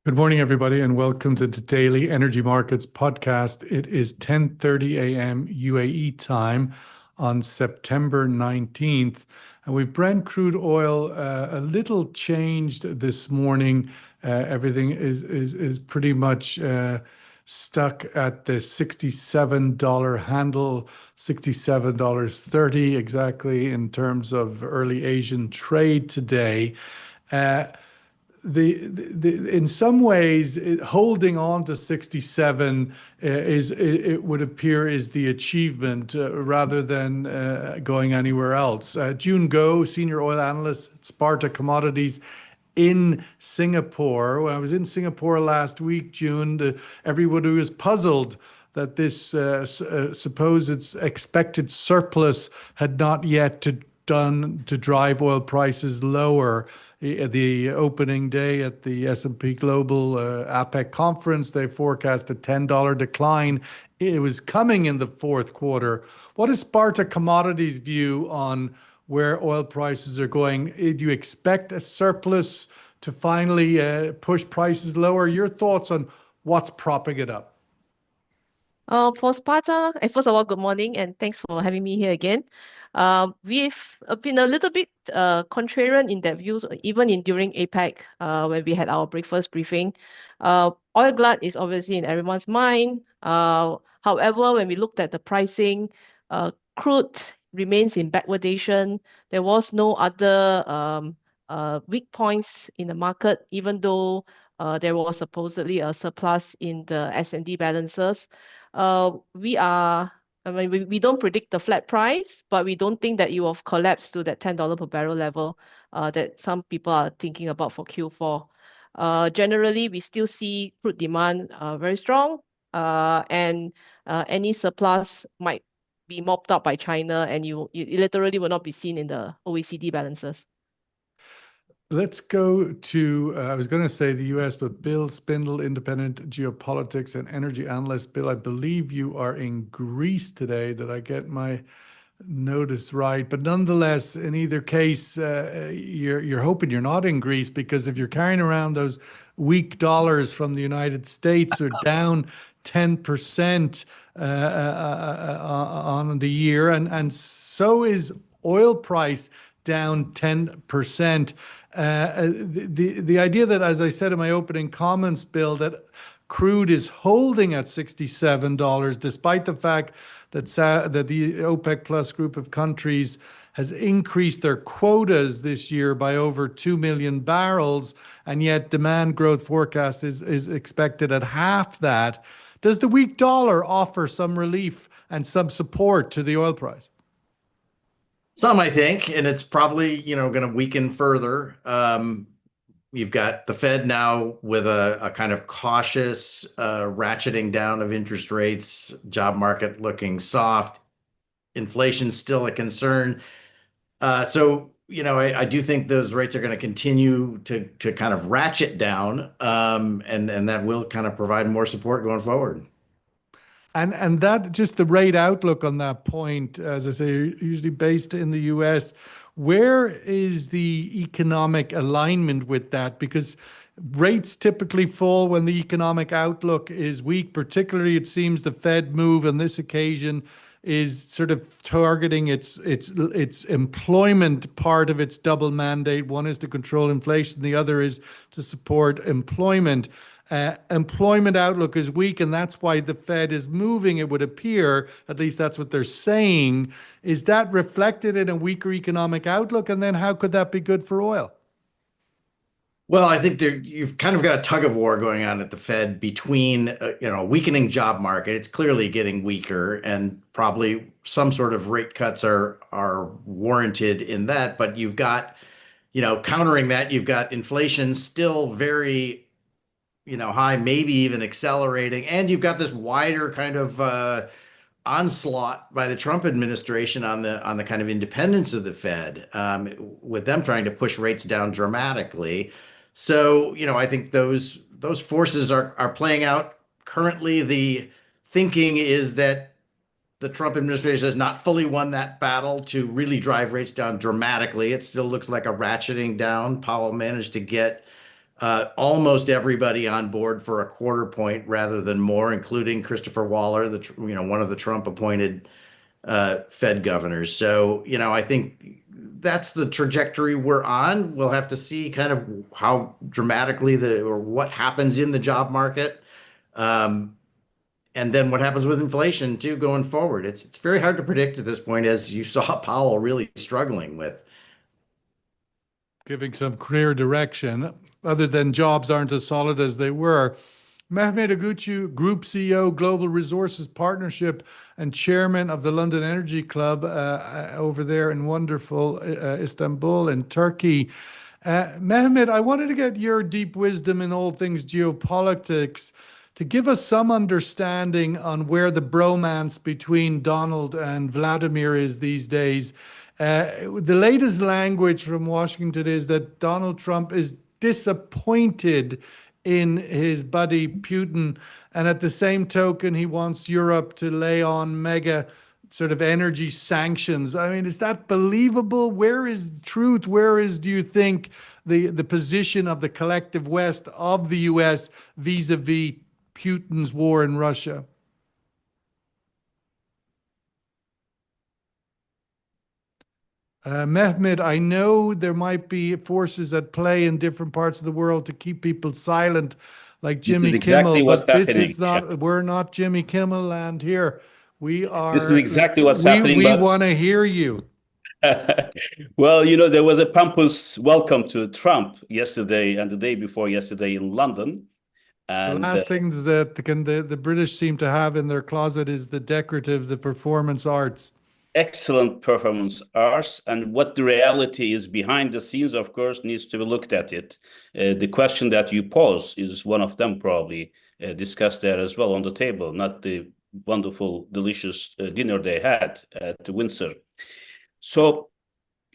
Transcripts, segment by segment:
Good morning, everybody, and welcome to the Daily Energy Markets podcast. It is 10:30 a.m. UAE time on September 19th, and we've Brent crude oil a little changed this morning. Everything is pretty much stuck at the $67 handle, $67.30 exactly in terms of early Asian trade today. Uh, in some ways holding on to 67 it would appear is the achievement rather than going anywhere else. June Go, senior oil analyst at Sparta Commodities in Singapore. When I was in Singapore last week, June, everybody was puzzled that this supposed expected surplus had not yet done to drive oil prices lower. The opening day at the S&P Global APEC conference, they forecast a $10 decline. It was coming in the fourth quarter. What is Sparta Commodities' view on where oil prices are going? Do you expect a surplus to finally push prices lower? Your thoughts on what's propping it up? For Sparta, first of all, good morning and thanks for having me here again. We've been a little bit contrarian in that views, even in during APEC, when we had our breakfast briefing. Oil glut is obviously in everyone's mind. However, when we looked at the pricing, crude remains in backwardation. There was no other weak points in the market, even though there was supposedly a surplus in the S&D balances. We don't predict the flat price, but we don't think that it will collapse to that $10 per barrel level that some people are thinking about for Q4. Generally, we still see crude demand very strong, and any surplus might be mopped up by China, and you literally will not be seen in the OECD balances. Let's go to, I was going to say the US, but Bill Spindle, independent geopolitics and energy analyst. Bill, I believe you are in Greece today. Did I get my notice right? But nonetheless, in either case, you're hoping you're not in Greece, because if you're carrying around those weak dollars from the United States, are down 10% on the year, and so is oil price down 10%. The idea that, as I said in my opening comments, Bill, that crude is holding at $67, despite the fact that the OPEC Plus group of countries has increased their quotas this year by over 2 million barrels, and yet demand growth forecast is expected at half that. Does the weak dollar offer some relief and some support to the oil price? Some, I think, and it's probably, going to weaken further. You've got the Fed now with a kind of cautious ratcheting down of interest rates, job market looking soft, inflation still a concern. I do think those rates are going to continue to kind of ratchet down, and that will kind of provide more support going forward. And that, just the rate outlook on that point, as I say, usually based in the US, where is the economic alignment with that? Because rates typically fall when the economic outlook is weak. Particularly, it seems the Fed move on this occasion is sort of targeting its employment part of its double mandate. One is to control inflation, the other is to support employment. Employment outlook is weak, and that's why the Fed is moving, it would appear. At least that's what they're saying. Is that reflected in a weaker economic outlook? And then how could that be good for oil? Well, I think you've kind of got a tug of war going on at the Fed between, a weakening job market. It's clearly getting weaker, and probably some sort of rate cuts are warranted in that. But you've got, countering that, you've got inflation still very high, maybe even accelerating. And you've got this wider kind of onslaught by the Trump administration on the kind of independence of the Fed, with them trying to push rates down dramatically. So, I think those forces are playing out. Currently, the thinking is that the Trump administration has not fully won that battle to really drive rates down dramatically. It still looks like a ratcheting down. Powell managed to get almost everybody on board for a quarter point rather than more, including Christopher Waller, one of the Trump appointed Fed governors. So, I think that's the trajectory we're on. We'll have to see kind of how dramatically or what happens in the job market. And then what happens with inflation too going forward. It's very hard to predict at this point, as you saw Powell really struggling with. Giving some clear direction, other than jobs aren't as solid as they were. Mehmet Ogucu, Group CEO, Global Resources Partnership, and Chairman of the London Energy Club over there in wonderful Istanbul in Turkey. Mehmet, I wanted to get your deep wisdom in all things geopolitics to give us some understanding on where the bromance between Donald and Vladimir is these days. The latest language from Washington is that Donald Trump is disappointed in his buddy Putin, and at the same token, he wants Europe to lay on mega sort of energy sanctions. I mean, is that believable? Where is the truth? Where is, do you think, the position of the collective West, of the US, vis-a-vis Putin's war in Russia? Mehmet, I know there might be forces at play in different parts of the world to keep people silent, like Jimmy Kimmel, but this is not, we're not Jimmy Kimmel land here. We are. This is exactly what's happening. We want to hear you. Well, there was a pompous welcome to Trump yesterday and the day before yesterday in London. And the last things that the British seem to have in their closet is the decorative, the performance arts. Excellent performance arts, and what the reality is behind the scenes, of course, needs to be looked at it. The question that you pose is one of them, probably discussed there as well on the table, not the wonderful, delicious dinner they had at Windsor. So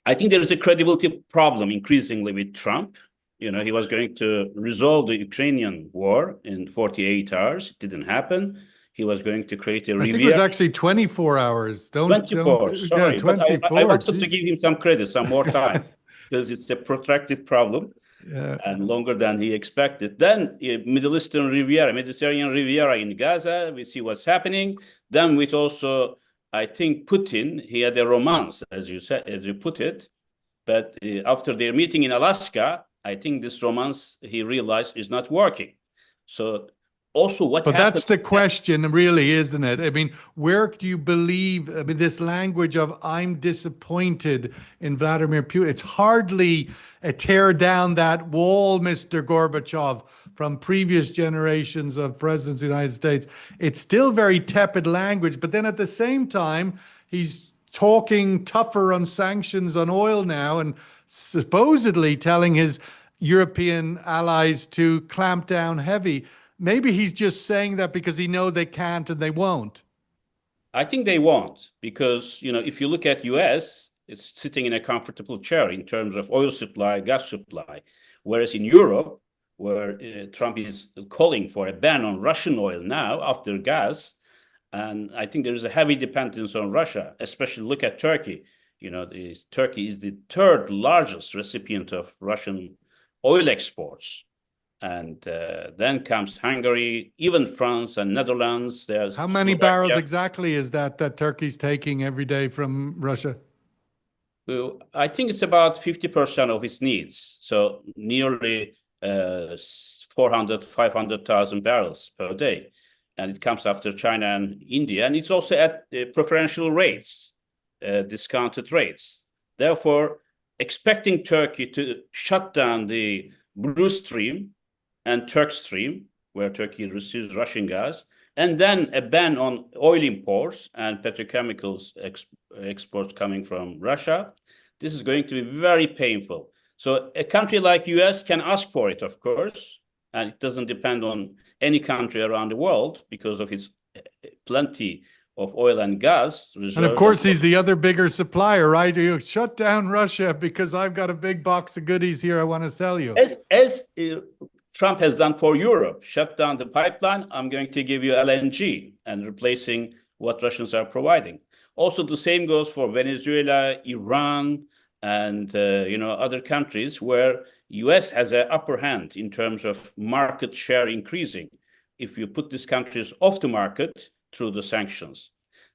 I think there is a credibility problem increasingly with Trump. He was going to resolve the Ukrainian war in 48 hours. It didn't happen. He was going to create a Riviera. I think it was actually 24 hours. 24, sorry. Yeah, 24. I wanted to give him some credit, some more time, because it's a protracted problem and longer than he expected. Then Mediterranean Riviera in Gaza, we see what's happening. Then with also, I think, Putin, he had a romance, as you said, as you put it. But after their meeting in Alaska, I think this romance, he realized, is not working. So also what happened— But that's the question, really, isn't it? I mean, where do you believe, this language of I'm disappointed in Vladimir Putin? It's hardly a tear down that wall, Mr. Gorbachev, from previous generations of presidents of the United States. It's still very tepid language, but then at the same time, he's talking tougher on sanctions on oil now and supposedly telling his European allies to clamp down heavy. Maybe he's just saying that because he knows they can't and they won't. I think they won't, because, if you look at US, it's sitting in a comfortable chair in terms of oil supply, gas supply. Whereas in Europe, where Trump is calling for a ban on Russian oil now after gas, and I think there is a heavy dependence on Russia, especially look at Turkey. Turkey is the third largest recipient of Russian oil exports. And then comes Hungary, even France and Netherlands. How many barrels exactly is that Turkey's taking every day from Russia? Well, I think it's about 50% of its needs. So nearly 400, 500,000 barrels per day. And it comes after China and India. And it's also at preferential rates, discounted rates. Therefore, expecting Turkey to shut down the Blue Stream and Turk Stream, where Turkey receives Russian gas, and then a ban on oil imports and petrochemicals exports coming from Russia, this is going to be very painful. So a country like US can ask for it, of course, and it doesn't depend on any country around the world because of its plenty of oil and gas reserves. And of course, he's the other bigger supplier, right? You shut down Russia because I've got a big box of goodies here I want to sell you. As Trump has done for Europe, shut down the pipeline, I'm going to give you LNG and replacing what Russians are providing. Also, the same goes for Venezuela, Iran, and other countries where US has an upper hand in terms of market share increasing if you put these countries off the market through the sanctions.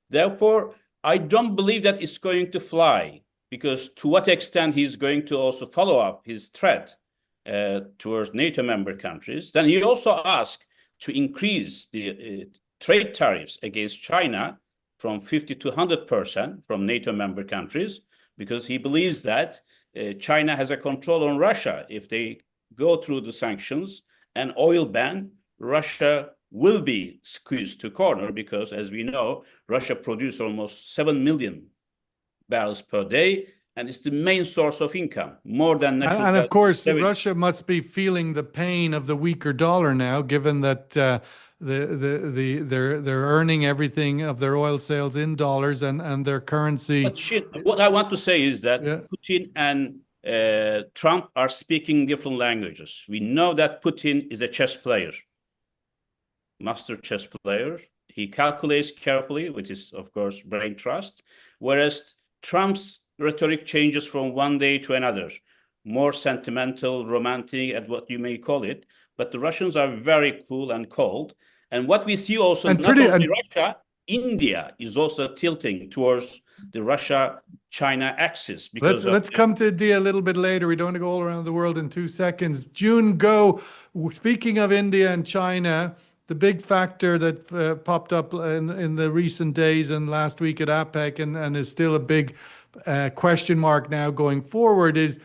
Therefore, I don't believe that it's going to fly, because to what extent he's going to also follow up his threat towards NATO member countries. Then he also asked to increase the trade tariffs against China from 50 to 100% from NATO member countries, because he believes that China has a control on Russia. If they go through the sanctions and oil ban, Russia will be squeezed to corner, because as we know, Russia produces almost 7 million barrels per day, and it's the main source of income, more than natural gas. And of course, Every- Russia must be feeling the pain of the weaker dollar now, given that they're earning everything of their oil sales in dollars, and their currency. But what I want to say is that Yeah. Putin and Trump are speaking different languages. We know that Putin is a chess player, master chess player. He calculates carefully with his, of course, brain trust, whereas Trump's rhetoric changes from one day to another, more sentimental, romantic, and what you may call it. But the Russians are very cool and cold. And what we see also, And not pretty- only Russia, India is also tilting towards the Russia-China axis. Because Let's come to India a little bit later. We don't want to go all around the world in 2 seconds. June Go, speaking of India and China, the big factor that popped up in the recent days and last week at APEC, and is still a big question mark now going forward, is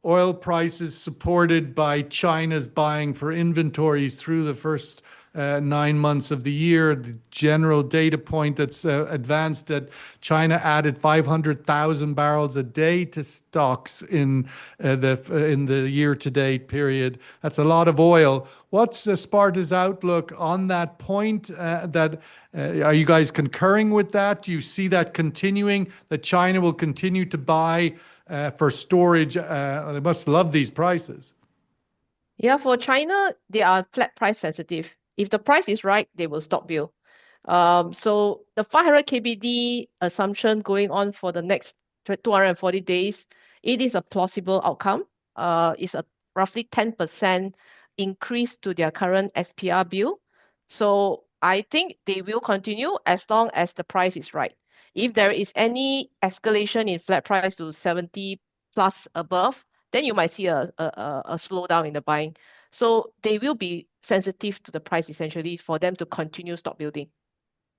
oil prices supported by China's buying for inventories through the first 9 months of the year. The general data point that's advanced, that China added 500,000 barrels a day to stocks in the year-to-date period. That's a lot of oil. What's Sparta's outlook on that point? Are you guys concurring with that? Do you see that continuing, that China will continue to buy for storage? They must love these prices. Yeah, for China, they are flat price sensitive. If the price is right, they will stop build. So the 500 KBD assumption going on for the next 240 days, it is a plausible outcome. It's a roughly 10% increase to their current SPR bill. So I think they will continue as long as the price is right. If there is any escalation in flat price to 70 plus above, then you might see a slowdown in the buying. So they will be sensitive to the price, essentially, for them to continue stock building.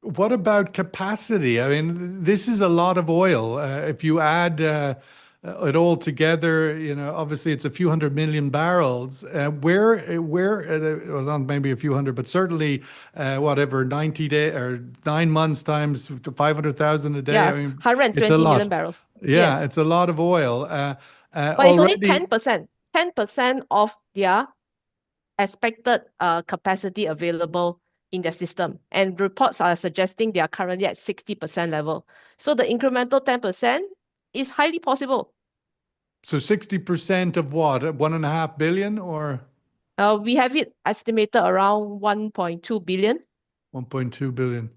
What about capacity? I mean, this is a lot of oil. If you add it all together, obviously it's a few 100 million barrels. Well, not maybe a few hundred, but certainly, 90 days or 9 months times 500,000 a day. Yeah, I mean, 120 it's a lot. million barrels. Yeah, Yes. it's a lot of oil. But it's only 10%. 10% of their expected capacity available in their system. And reports are suggesting they are currently at 60% level. So the incremental 10% is highly possible. So 60% of what? 1.5 billion or? We have it estimated around 1.2 billion. 1.2 billion,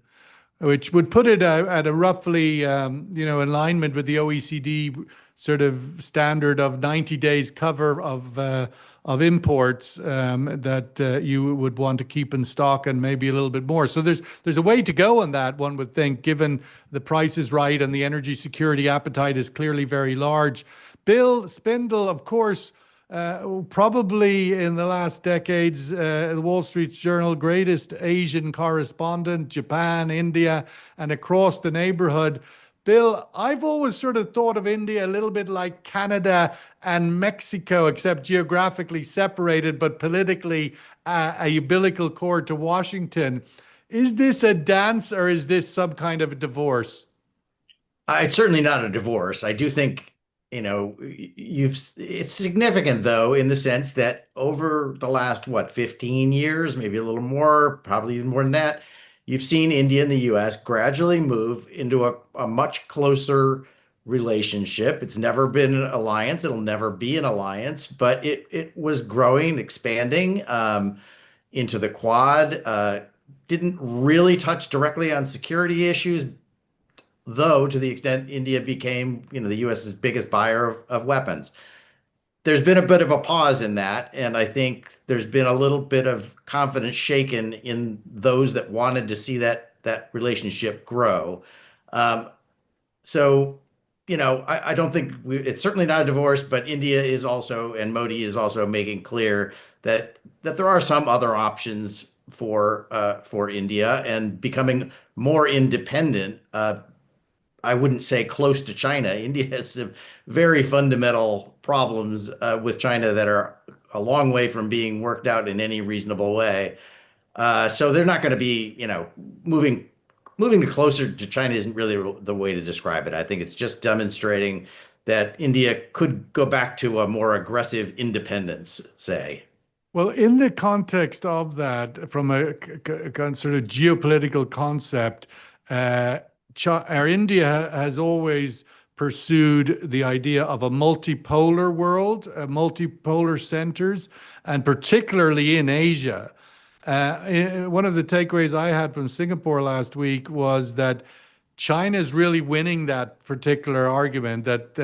which would put it at a roughly, alignment with the OECD sort of standard of 90 days cover of imports that you would want to keep in stock, and maybe a little bit more. So there's a way to go on that, one would think, given the price is right and the energy security appetite is clearly very large. Bill Spindle, of course, probably in the last decades, the Wall Street Journal greatest Asian correspondent, Japan, India, and across the neighborhood. Bill, I've always sort of thought of India a little bit like Canada and Mexico, except geographically separated, but politically a umbilical cord to Washington. Is this a dance, or is this some kind of a divorce? It's certainly not a divorce. I do think, it's significant, though, in the sense that over the last, 15 years, maybe a little more, probably even more than that, you've seen India and the US gradually move into a much closer relationship. It's never been an alliance. It'll never be an alliance, but it was growing, expanding into the Quad. Didn't really touch directly on security issues, though, to the extent India became, the US's biggest buyer of weapons. there's been a bit of a pause in that, and I think there's been a little bit of confidence shaken in those that wanted to see that relationship grow. Um, so, I don't think it's certainly not a divorce, but India is also, and Modi is also making clear that there are some other options for India and becoming more independent. I wouldn't say close to China. India has some very fundamental problems with China that are a long way from being worked out in any reasonable way. So they're not going to be, moving to closer to China isn't really the way to describe it. I think it's just demonstrating that India could go back to a more aggressive independence, say. Well, in the context of that, from a sort of geopolitical concept, India has always pursued the idea of a multipolar world, multipolar centers, and particularly in Asia. One of the takeaways I had from Singapore last week was that China is really winning that particular argument that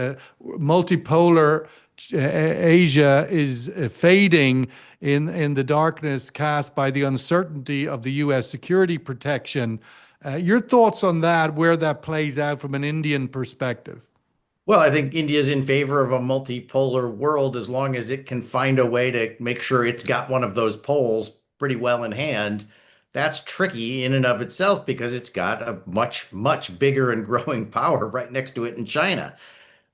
multipolar Asia is fading in the darkness cast by the uncertainty of the U.S. security protection. Your thoughts on that, where that plays out from an Indian perspective? Well, I think India is in favor of a multipolar world as long as it can find a way to make sure it's got one of those poles pretty well in hand. That's tricky in and of itself because it's got a much, much bigger and growing power right next to it in China.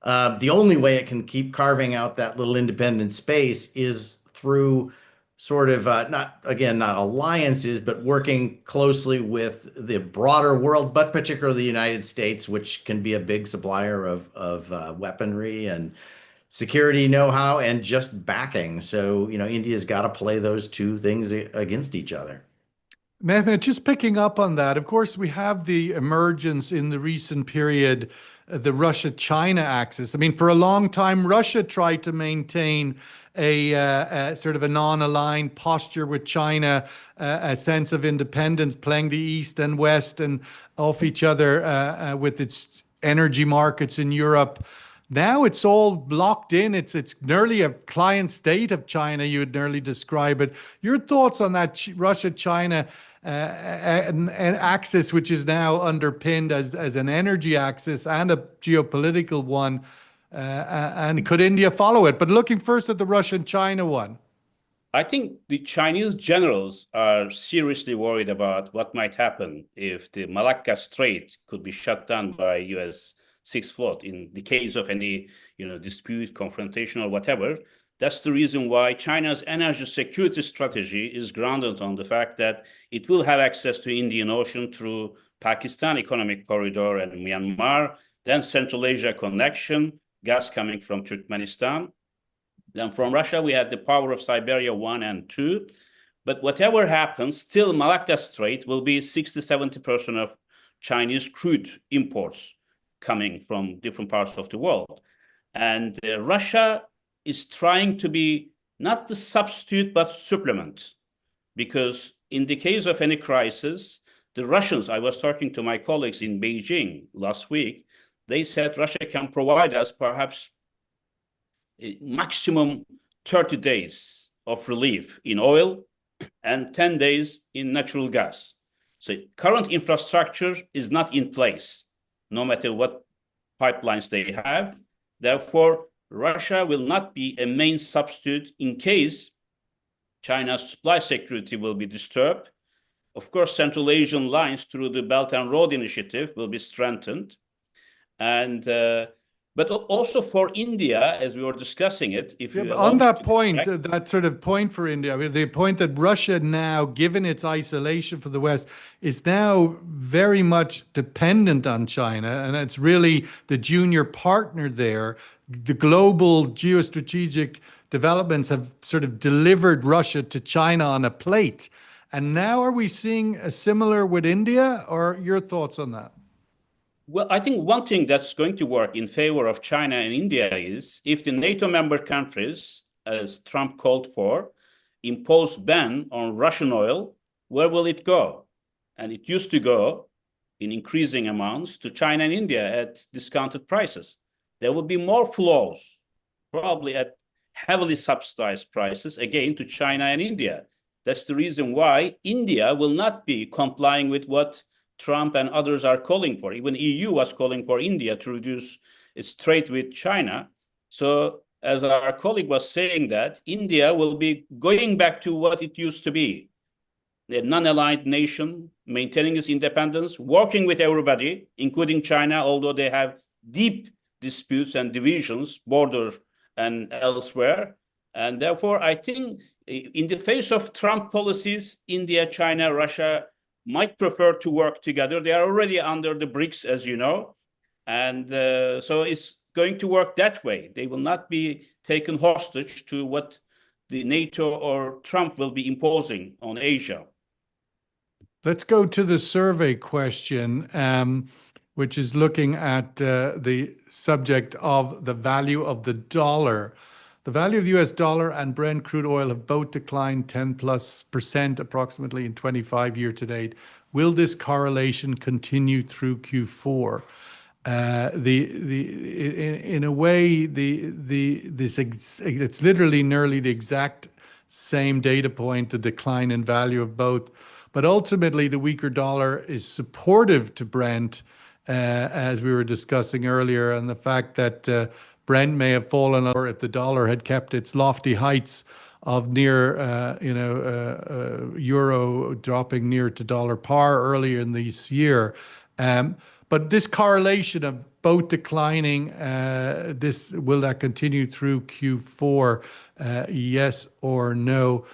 The only way it can keep carving out that little independent space is through sort of not alliances, but working closely with the broader world, but particularly the United States, which can be a big supplier of weaponry and security know-how and just backing. So, India's got to play those two things against each other. Mehmet, just picking up on that, of course, we have the emergence in the recent period, the Russia-China axis. I mean, for a long time, Russia tried to maintain a sort of a non-aligned posture with China, a sense of independence, playing the East and West and off each other with its energy markets in Europe. Now it's all locked in. It's nearly a client state of China, you would nearly describe it. Your thoughts on that Russia-China an axis, which is now underpinned as an energy axis and a geopolitical one, and could India follow it? But looking first at the Russian-China one. I think the Chinese generals are seriously worried about what might happen if the Malacca Strait could be shut down by U.S. Sixth Fleet in the case of any, dispute, confrontation, or whatever. That's the reason why China's energy security strategy is grounded on the fact that it will have access to Indian Ocean through Pakistan Economic Corridor and Myanmar, then Central Asia connection, gas coming from Turkmenistan. Then from Russia, we had the power of Siberia 1 and 2. But whatever happens, still Malacca Strait will be 60-70% of Chinese crude imports coming from different parts of the world. And Russia is trying to be not the substitute, but supplement. Because in the case of any crisis, the Russians, I was talking to my colleagues in Beijing last week, they said Russia can provide us perhaps a maximum 30 days of relief in oil and 10 days in natural gas. So current infrastructure is not in place, no matter what pipelines they have. Therefore, Russia will not be a main substitute in case China's supply security will be disturbed. Of course, Central Asian lines through the Belt and Road Initiative will be strengthened. And but also for India, as we were discussing it, on that point, that sort of point for India, I mean, the point that Russia now, given its isolation from the West, is now very much dependent on China, and it's really the junior partner there. The global geostrategic developments have sort of delivered Russia to China on a plate. And now are we seeing a similar with India, or your thoughts on that? Well, I think one thing that's going to work in favor of China and India is if the NATO member countries, as Trump called for, impose ban on Russian oil, where will it go? And it used to go in increasing amounts to China and India at discounted prices. There will be more flows, probably at heavily subsidized prices again to China and India. That's the reason why India will not be complying with what Trump and others are calling for. Even EU was calling for India to reduce its trade with China. So as our colleague was saying, that India will be going back to what it used to be, a non-aligned nation, maintaining its independence, working with everybody, including China, although they have deep disputes and divisions, border and elsewhere. And therefore, I think in the face of Trump policies, India, China, Russia might prefer to work together. They are already under the BRICS, as you know. And so it's going to work that way. They will not be taken hostage to what the NATO or Trump will be imposing on Asia. Let's go to the survey question, which is looking at the subject of the value of the dollar. The value of the US dollar and Brent crude oil have both declined 10+% approximately in 25 year to date. Will this correlation continue through Q4? In a way, it's literally nearly the exact same data point, the decline in value of both. But ultimately, the weaker dollar is supportive to Brent, as we were discussing earlier, and the fact that Brent may have fallen, or if the dollar had kept its lofty heights of near, euro dropping near to dollar par earlier in this year. But this correlation of both declining, will that continue through Q4? Yes or no?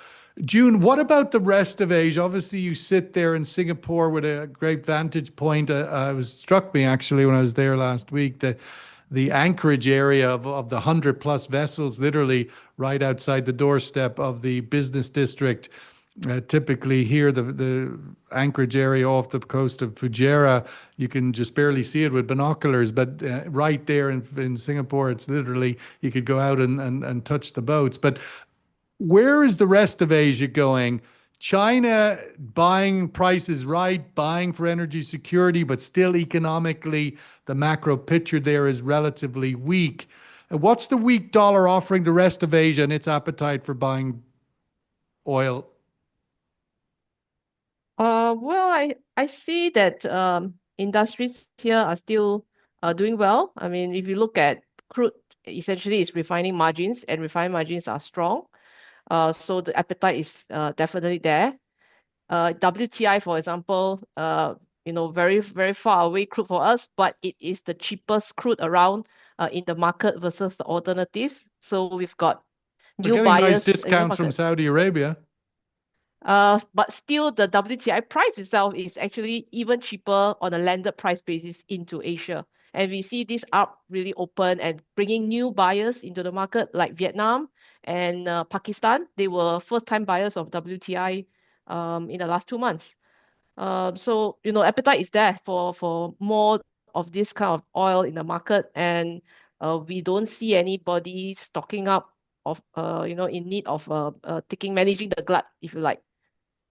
June, what about the rest of Asia? Obviously, you sit there in Singapore with a great vantage point. It struck me actually when I was there last week that the anchorage area of the 100+ vessels, literally right outside the doorstep of the business district. Typically here, the anchorage area off the coast of Fujairah, you can just barely see it with binoculars, but right there in Singapore, it's literally, you could go out and touch the boats. But where is the rest of Asia going? China buying prices right, buying for energy security, but still economically, the macro picture there is relatively weak. What's the weak dollar offering the rest of Asia and its appetite for buying oil? Well, I see that industries here are still doing well. I mean, if you look at crude, essentially it's refining margins, and refining margins are strong. So the appetite is definitely there. WTI, for example, very, very far away crude for us, but it is the cheapest crude around in the market versus the alternatives. So we've got new We're getting buyers. nice discounts from Saudi Arabia. But still, the WTI price itself is actually even cheaper on a landed price basis into Asia. And we see this up really open and bringing new buyers into the market, like Vietnam and Pakistan. They were first-time buyers of WTI in the last 2 months. So, appetite is there for more of this kind of oil in the market. And we don't see anybody stocking up of, in need of managing the glut, if you like.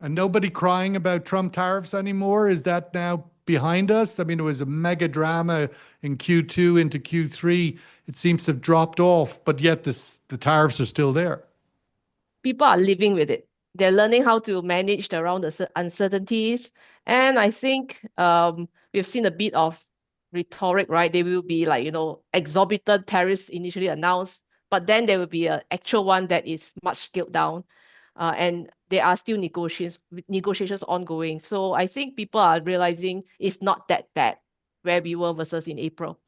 And nobody crying about Trump tariffs anymore? Is that now behind us? I mean, it was a mega drama in Q2 into Q3. It seems to have dropped off, but yet the tariffs are still there. People are living with it. They're learning how to manage around the uncertainties. And I think we've seen a bit of rhetoric, right? There will be exorbitant tariffs initially announced, but then there will be an actual one that is much scaled down. And there are still negotiations ongoing. So I think people are realizing it's not that bad where we were versus in April.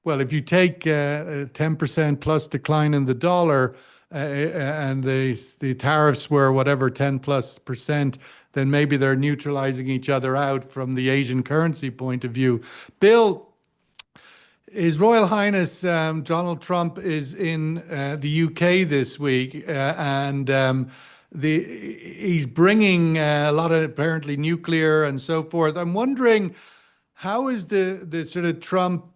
Well, if you take a 10% plus decline in the dollar and the tariffs were whatever 10+%, then maybe they're neutralizing each other out from the Asian currency point of view. Bill, His Royal Highness Donald Trump is in the UK this week, and he's bringing a lot of apparently nuclear and so forth. I'm wondering, how is the sort of Trump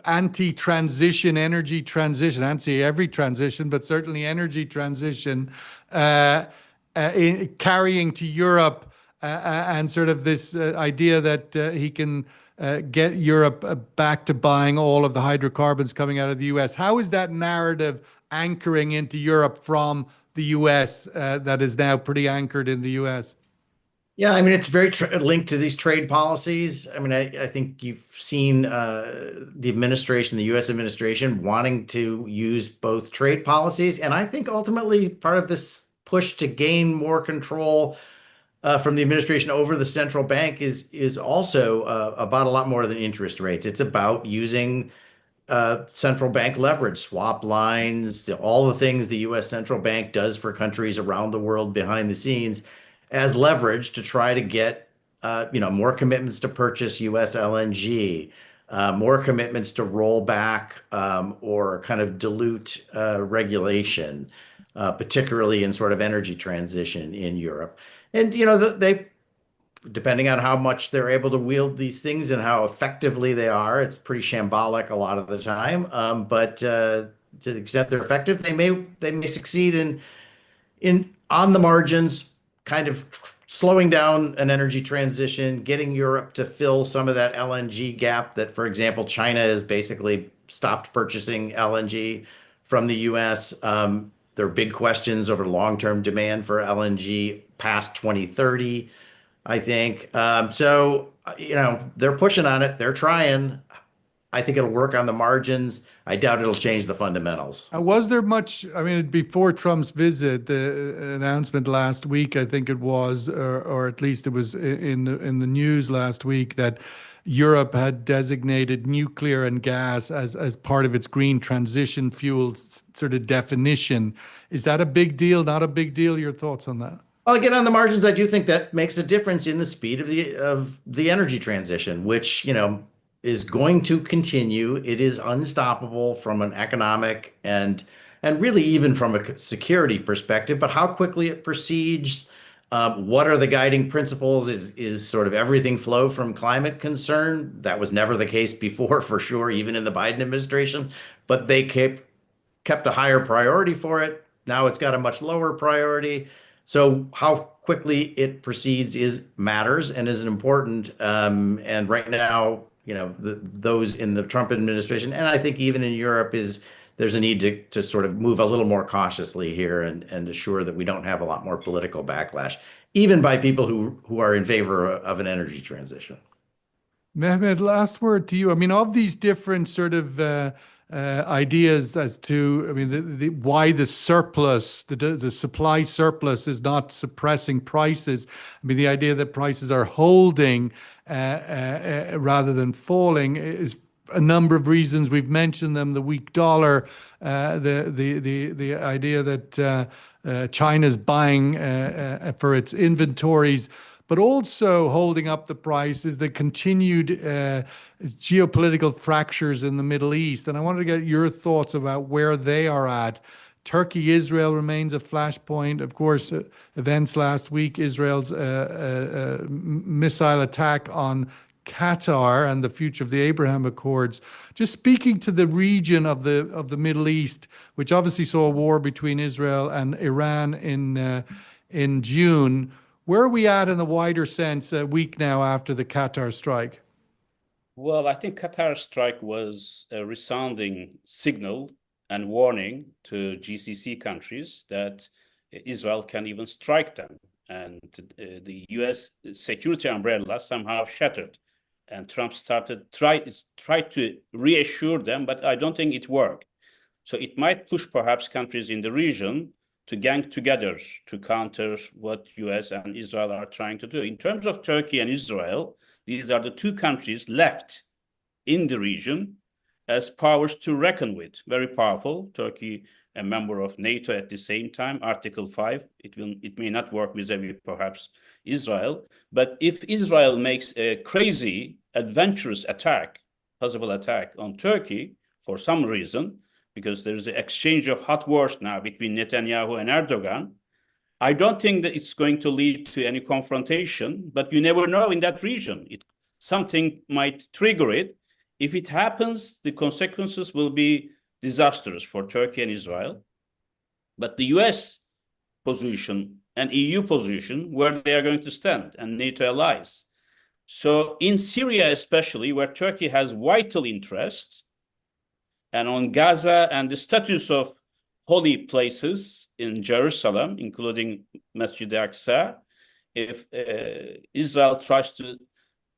anti-transition, energy transition, anti-every transition, but certainly energy transition, carrying to Europe and sort of this idea that he can get Europe back to buying all of the hydrocarbons coming out of the US. How is that narrative anchoring into Europe from the US that is now pretty anchored in the US? Yeah, I mean, it's very linked to these trade policies. I mean, I think you've seen the administration, the U.S. administration, wanting to use both trade policies. And I think ultimately part of this push to gain more control from the administration over the central bank is also about a lot more than interest rates. It's about using central bank leverage, swap lines, all the things the U.S. central bank does for countries around the world behind the scenes as leverage to try to get more commitments to purchase U.S. LNG, more commitments to roll back or kind of dilute regulation, particularly in sort of energy transition in Europe. And they, depending on how much they're able to wield these things and how effectively they are, it's pretty shambolic a lot of the time. But to the extent they're effective, they may succeed in on the margins, kind of slowing down an energy transition, getting Europe to fill some of that LNG gap that, for example, China has basically stopped purchasing LNG from the US. There are big questions over long-term demand for LNG past 2030, I think. So, they're pushing on it. They're trying. I think it'll work on the margins. I doubt it'll change the fundamentals. Was there much, I mean, before Trump's visit, the announcement last week, I think it was, or at least it was in the news last week, that Europe had designated nuclear and gas as part of its green transition fuel sort of definition. Is that a big deal? Not a big deal? Your thoughts on that? Well, again, on the margins, I do think that makes a difference in the speed of the energy transition, which, is going to continue. It is unstoppable from an economic and really even from a security perspective. But how quickly it proceeds, what are the guiding principles? Is sort of everything flow from climate concern? That was never the case before, for sure, even in the Biden administration. But they kept a higher priority for it. Now it's got a much lower priority. So how quickly it proceeds matters and is important. And right now, those in the Trump administration, and I think even in Europe, there's a need to sort of move a little more cautiously here and assure that we don't have a lot more political backlash, even by people who are in favor of an energy transition. Mehmet, last word to you. I mean, of these different sort of ideas as to, I mean, why the surplus, the supply surplus is not suppressing prices. I mean, the idea that prices are holding rather than falling is a number of reasons. We've mentioned them: the weak dollar, the idea that China's buying for its inventories, but also holding up the price is the continued geopolitical fractures in the Middle East. And I wanted to get your thoughts about where they are at. Turkey, Israel remains a flashpoint. Of course, events last week, Israel's missile attack on Qatar and the future of the Abraham Accords. Just speaking to the region of the Middle East, which obviously saw a war between Israel and Iran in June. Where are we at in the wider sense a week now after the Qatar strike? Well, I think Qatar strike was a resounding signal and warning to GCC countries that Israel can even strike them. And the US security umbrella somehow shattered. And Trump tried to reassure them, but I don't think it worked. So it might push perhaps countries in the region to gang together to counter what US and Israel are trying to do. In terms of Turkey and Israel, these are the two countries left in the region as powers to reckon with. Very powerful. Turkey, a member of NATO at the same time, Article 5. It may not work vis-a-vis perhaps Israel. But if Israel makes a crazy, adventurous attack, possible attack on Turkey for some reason, because there's an exchange of hot words now between Netanyahu and Erdogan, I don't think that it's going to lead to any confrontation, but you never know in that region. Something might trigger it. If it happens, the consequences will be disastrous for Turkey and Israel. But the US position an EU position where they are going to stand and NATO allies. So in Syria, especially where Turkey has vital interest, and on Gaza and the status of holy places in Jerusalem, including Masjid al-Aqsa, if Israel tries to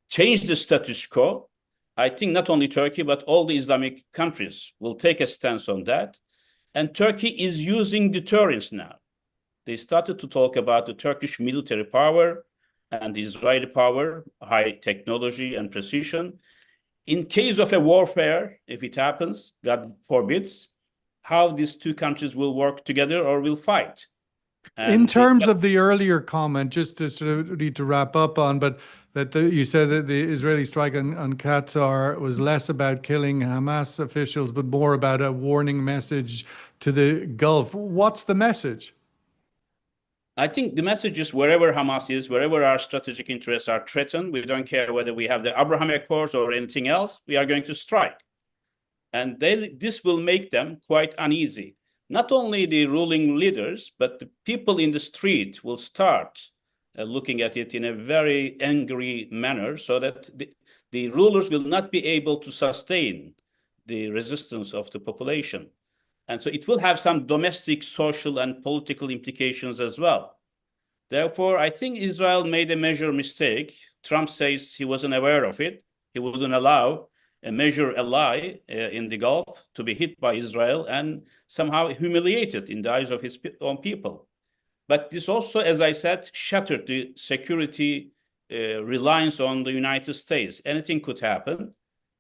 change the status quo, I think not only Turkey, but all the Islamic countries will take a stance on that. And Turkey is using deterrence now. They started to talk about the Turkish military power and the Israeli power, high technology and precision. In case of a warfare, if it happens, God forbids, how these two countries will work together or will fight. In terms of the earlier comment, just to sort of need to wrap up on, but that you said that the Israeli strike on Qatar was less about killing Hamas officials, but more about a warning message to the Gulf. What's the message? I think the message is wherever Hamas is, wherever our strategic interests are threatened, we don't care whether we have the Abraham Accords or anything else, we are going to strike. And this will make them quite uneasy. Not only the ruling leaders, but the people in the street will start looking at it in a very angry manner, so that the rulers will not be able to sustain the resistance of the population. And so it will have some domestic, social, and political implications as well. Therefore, I think Israel made a major mistake. Trump says he wasn't aware of it. He wouldn't allow a major ally in the Gulf to be hit by Israel and somehow humiliated in the eyes of his own people. But this also, as I said, shattered the security reliance on the United States. Anything could happen.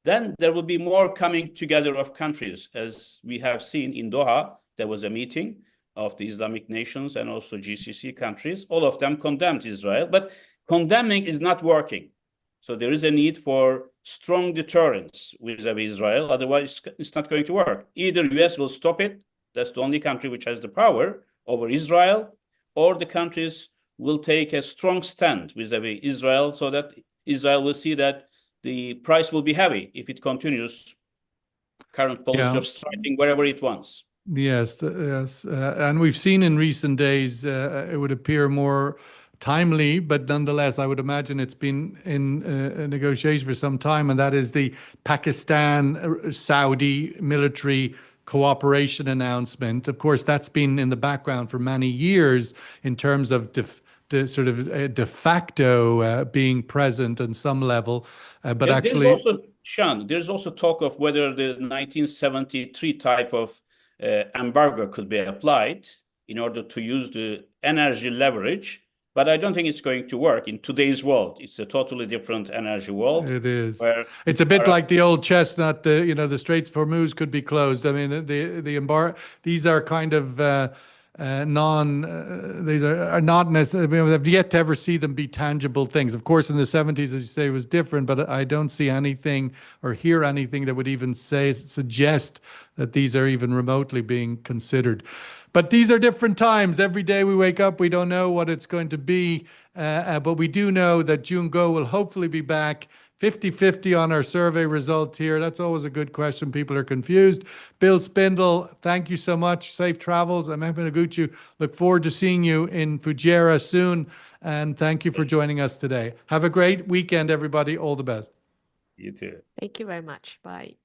Then there will be more coming together of countries. As we have seen in Doha, there was a meeting of the Islamic nations and also GCC countries. All of them condemned Israel, but condemning is not working. So there is a need for strong deterrence vis-a-vis Israel. Otherwise, it's not going to work. Either US will stop it, that's the only country which has the power over Israel, or the countries will take a strong stand vis-a-vis Israel, so that Israel will see that the price will be heavy if it continues current policy of striking wherever it wants. Yes, yes. And we've seen in recent days, it would appear more timely, but nonetheless, I would imagine it's been in negotiation for some time, and that is the Pakistan-Saudi military cooperation announcement. Of course, that's been in the background for many years in terms of de facto being present on some level, but actually, there's also, Sean, there's also talk of whether the 1973 type of embargo could be applied in order to use the energy leverage, but I don't think it's going to work in today's world. It's a totally different energy world. It is. It's a bit like the old chestnut. The Straits of Hormuz could be closed. I mean, the embargo. These are kind of these are not necessarily. We have yet to ever see them be tangible things. Of course, in the 70s, as you say, it was different, but I don't see anything or hear anything that would even suggest that these are even remotely being considered. But these are different times. Every day we wake up, we don't know what it's going to be, but we do know that June Go will hopefully be back. 50-50 on our survey result here. That's always a good question. People are confused. Bill Spindle, thank you so much. Safe travels. I'm Mehmet Oguchu. Look forward to seeing you in Fujairah soon. And thank you for joining us today. Have a great weekend, everybody. All the best. You too. Thank you very much. Bye.